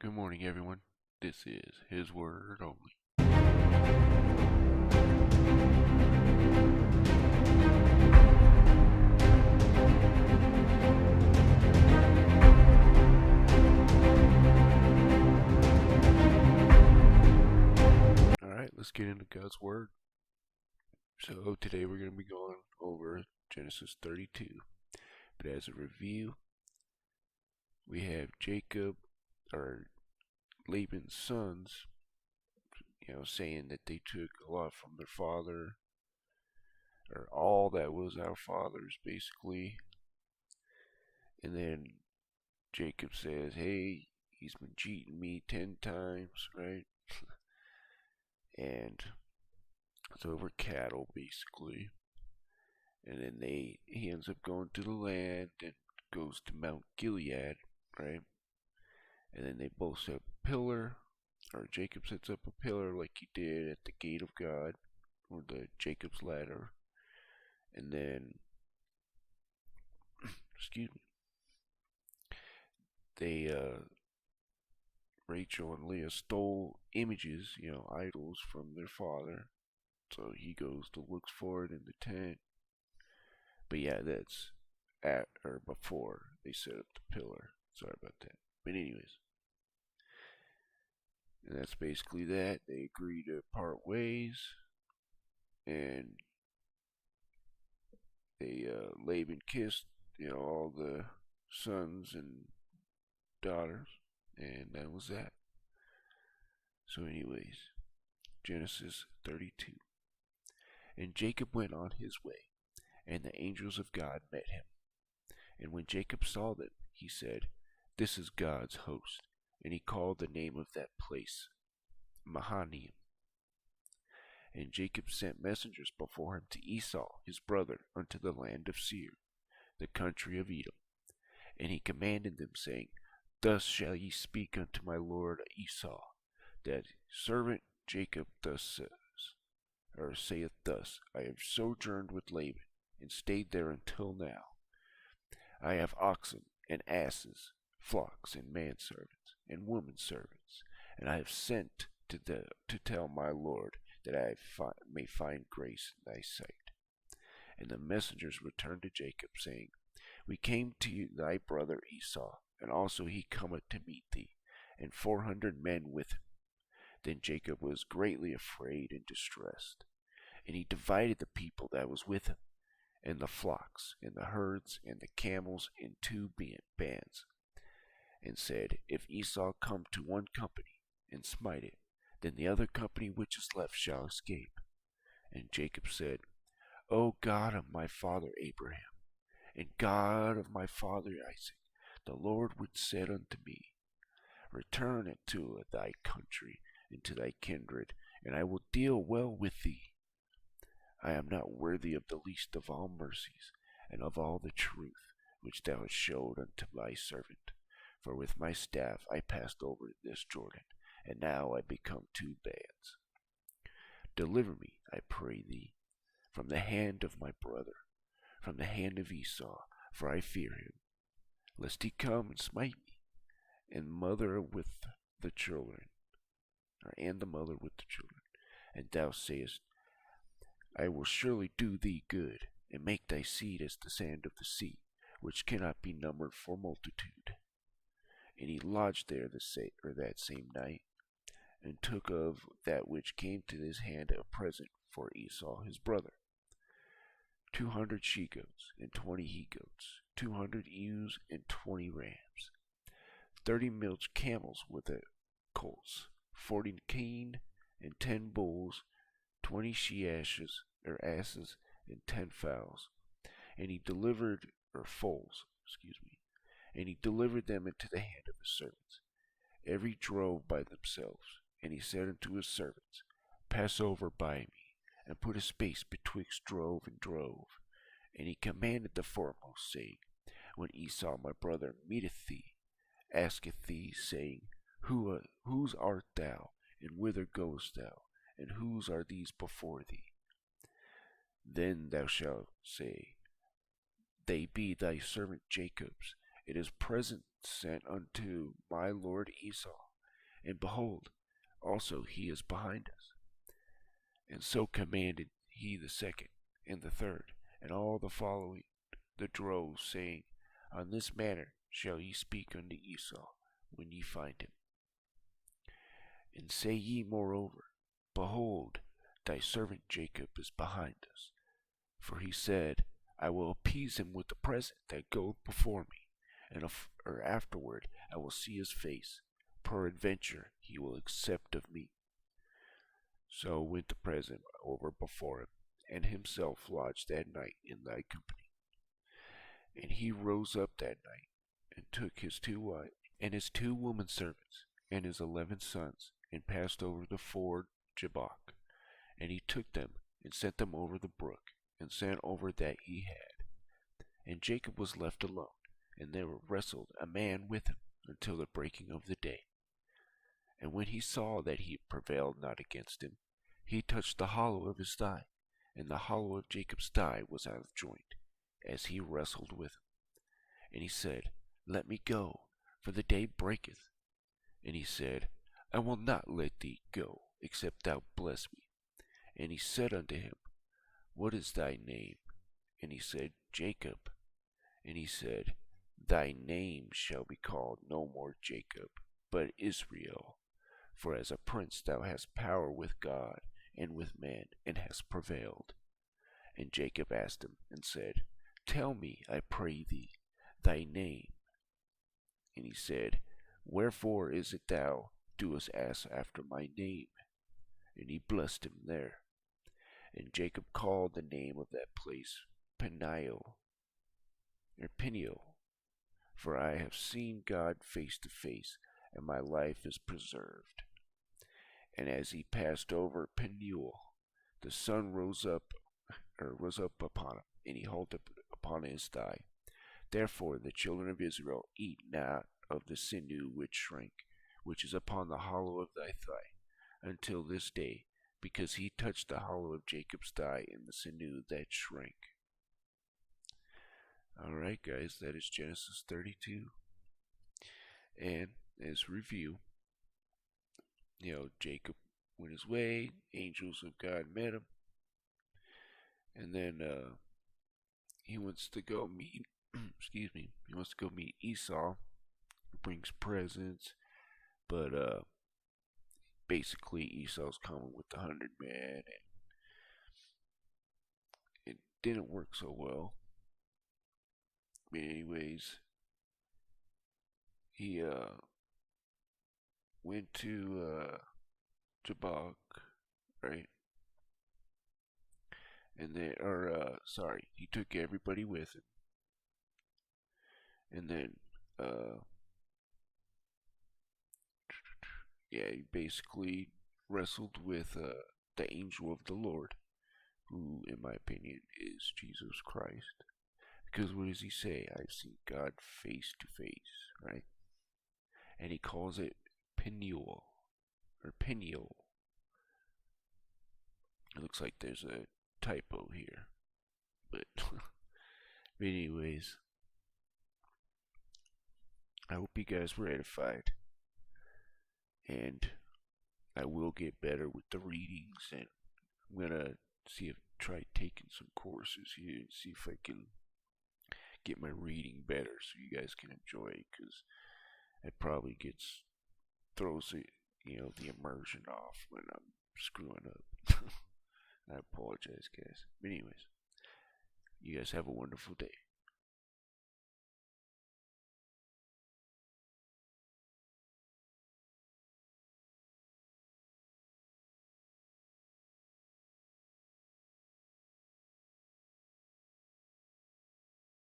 Good morning, everyone. This is His Word Only. Alright, let's get into God's Word. So, today we're going to be going over Genesis 32. But as a review, we have Jacob, or Laban's sons, saying that they took a lot from their father, or all that was our father's, basically. And then Jacob says, hey, he's been cheating me 10 times, right? And it's over cattle, basically. And then he ends up going to the land and goes to Mount Gilead, right? And then they both set up a pillar, or Jacob sets up a pillar like he did at the gate of God, or the Jacob's ladder. And then, excuse me, Rachel and Leah stole images, idols from their father. So he goes to look for it in the tent. But yeah, that's at or before they set up the pillar. Sorry about that. But anyways, and that's basically that. They agree to part ways, and Laban kissed, all the sons and daughters, and that was that. So anyways, Genesis 32. And Jacob went on his way, and the angels of God met him. And when Jacob saw them, he said, this is God's host. And he called the name of that place Mahanaim. And Jacob sent messengers before him to Esau his brother unto the land of Seir, the country of Edom. And he commanded them, saying, thus shall ye speak unto my lord Esau, that servant Jacob saith thus, I have sojourned with Laban, and stayed there until now. I have oxen and asses, flocks and manservants, and womenservants, and I have sent to tell my lord that I may find grace in thy sight. And the messengers returned to Jacob, saying, we came to thy brother Esau, and also he cometh to meet thee, and 400 men with him. Then Jacob was greatly afraid and distressed, and he divided the people that was with him, and the flocks, and the herds, and the camels in two bands, and said, if Esau come to one company, and smite it, then the other company which is left shall escape. And Jacob said, O God of my father Abraham, and God of my father Isaac, the Lord which said unto me, return into thy country, and to thy kindred, and I will deal well with thee. I am not worthy of the least of all mercies, and of all the truth which thou hast showed unto thy servant. For with my staff I passed over this Jordan, and now I become two bands. Deliver me, I pray thee, from the hand of my brother, from the hand of Esau, for I fear him, lest he come and smite me, and mother with the children, and the mother with the children. And thou sayest, I will surely do thee good, and make thy seed as the sand of the sea, which cannot be numbered for multitude. And he lodged there that same night, and took of that which came to his hand a present for Esau his brother, 200 she-goats, and 20 he-goats, 200 ewes, and 20 rams, 30 milch camels with colts, 40 kine, and 10 bulls, 20 she-asses, and 10 fowls. And he delivered, and he delivered them into the hand of his servants, every drove by themselves. And he said unto his servants, pass over by me, and put a space betwixt drove and drove. And he commanded the foremost, saying, when Esau my brother meeteth thee, asketh thee, saying, whose art thou, and whither goest thou, and whose are these before thee? Then thou shalt say, they be thy servant Jacob's. It is present sent unto my lord Esau. And behold, also he is behind us. And so commanded he the second, and the third, and all the following the droves, saying, On this manner shall ye speak unto Esau, when ye find him. And say ye moreover, Behold, thy servant Jacob is behind us. For he said, I will appease him with the present that goeth before me, and afterward I will see his face. Peradventure he will accept of me. So went the present over before him, and himself lodged that night in thy company. And he rose up that night, and took his 2 wives, and his 2 women servants, and his 11 sons, and passed over the ford Jabbok. And he took them, and sent them over the brook, and sent over that he had. And Jacob was left alone, and there wrestled a man with him until the breaking of the day. And when he saw that he prevailed not against him, he touched the hollow of his thigh, and the hollow of Jacob's thigh was out of joint, as he wrestled with him. And he said, Let me go, for the day breaketh. And he said, I will not let thee go, except thou bless me. And he said unto him, What is thy name? And he said, Jacob. And he said, Thy name shall be called no more Jacob, but Israel. For as a prince thou hast power with God and with man, and hast prevailed. And Jacob asked him, and said, Tell me, I pray thee, thy name. And he said, Wherefore is it thou doest ask after my name? And he blessed him there. And Jacob called the name of that place Peniel, for I have seen God face to face, and my life is preserved. And as he passed over Peniel, the sun rose up upon him, and he hauled up upon his thigh. Therefore the children of Israel eat not of the sinew which shrank, which is upon the hollow of thy thigh, until this day, because he touched the hollow of Jacob's thigh in the sinew that shrank. Alright guys, that is Genesis 32. And as review, Jacob went his way, angels of God met him, and then he wants to go meet he wants to go meet Esau, who brings presents, but basically Esau's coming with the 100 men, and it didn't work so well. But anyways, he went to Jabbok, right? And then, he took everybody with him. And then, he basically wrestled with the angel of the Lord, who, in my opinion, is Jesus Christ. Because what does he say? I've seen God face to face, right? And he calls it Peniel. It looks like there's a typo here. But anyways, I hope you guys were edified. And I will get better with the readings, and I'm gonna try taking some courses here and see if I can get my reading better so you guys can enjoy it, because it probably throws the immersion off when I'm screwing up. I apologize, guys. But anyways, you guys have a wonderful day.